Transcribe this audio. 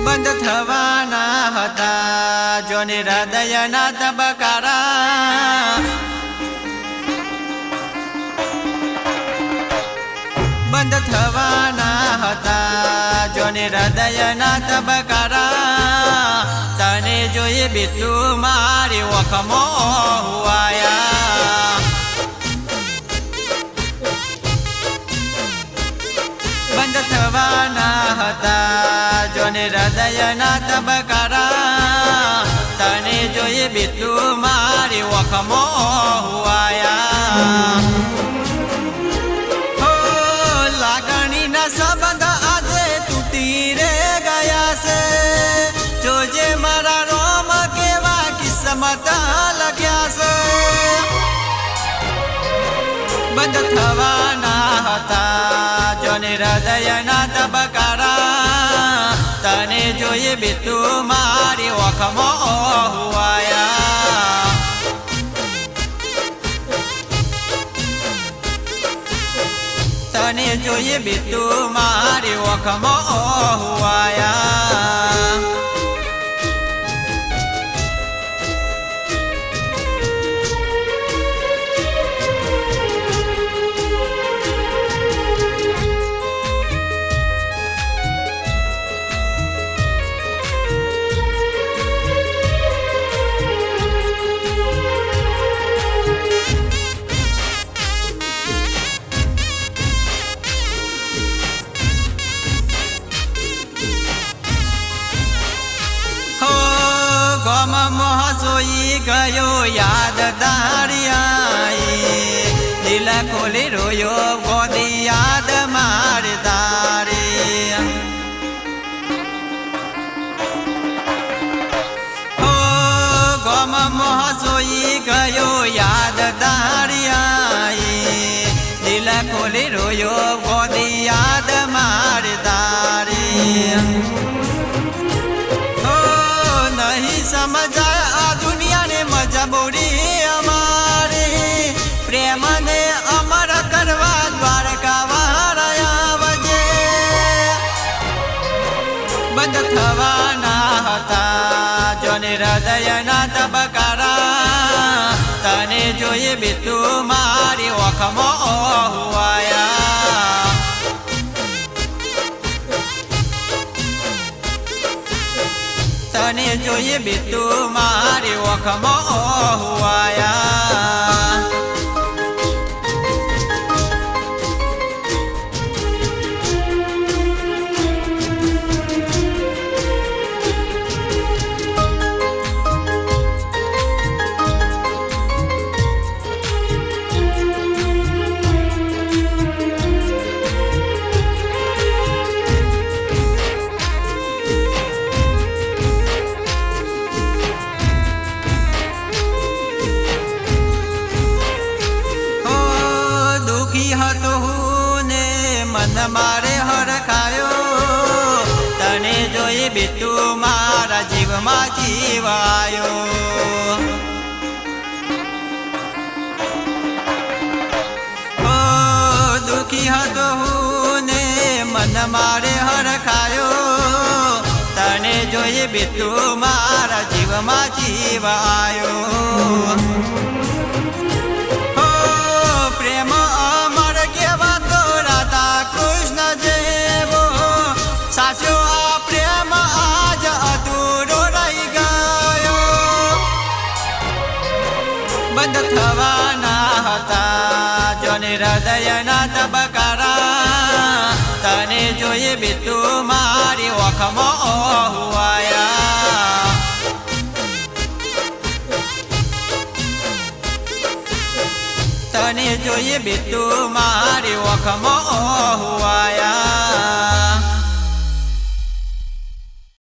બંધ થવાના હતા જોને હૃદયના ધબકારા બંધ થવાના હતા જોને હૃદયના ધબકારા તને જોઈએ બીતું મારી ઓખમો હુવાયા બંધ થવાના હતા જોને હૃદયના ધબકારા તને જોઈએ બીતું મારી ઓખમો હુવાયા લાગણીના સંબંધ આજે તૂટી રે ગયા છે જોજે મારા રોમ કેવા કિસ્મત લખ્યા છે બંધ થવાના હતા જોને હૃદયના ધબકારા તને જોઈએ બીતું મારી ઓખમો હુવાયા તને જોઈએ બીતું મારી ઓખમો હુવાયા મોહ સોઈ ગયો યાદ દારિયાઈ દિલ ખોલી રોયો ગોદી યાદ માર તારી હો ગમ મોહ સોઈ ગયો યાદ દારિયાઈ દિલ ખોલી રોયો ગોદી યાદ માર તારી સમજાય આ દુનિયાને મજબૂરી અમારી પ્રેમને અમર કરવા દ્વારકા વાળા વજે બંધ થવાના હતા જોને હૃદયના ધબકારા તને જોઈએ બીતું મારી ઓખમો હુવાયા તને જોઈએ બીતું મારી ઓખમો હુવાયા હતો ને મન મારે હરખાયો તને જોઈ બીતું મારા જીવમાં જીવાયો ઓ દુખી હતો ને મન મારે હરખાયો તને જોઈ બીતું મારા જીવમાં જીવાયો પ્રેમ અમર કહેવાતો રાધા કૃષ્ણ જેવો સાચો આ પ્રેમ આજ અધૂરો રહી ગયો બંધ થવાના હતા જોને હૃદયના ધબકારા તને જોઈએ બીતું મારી ઓખમો હુવાયા તને જોઈએ બીતું મારી ઓખમો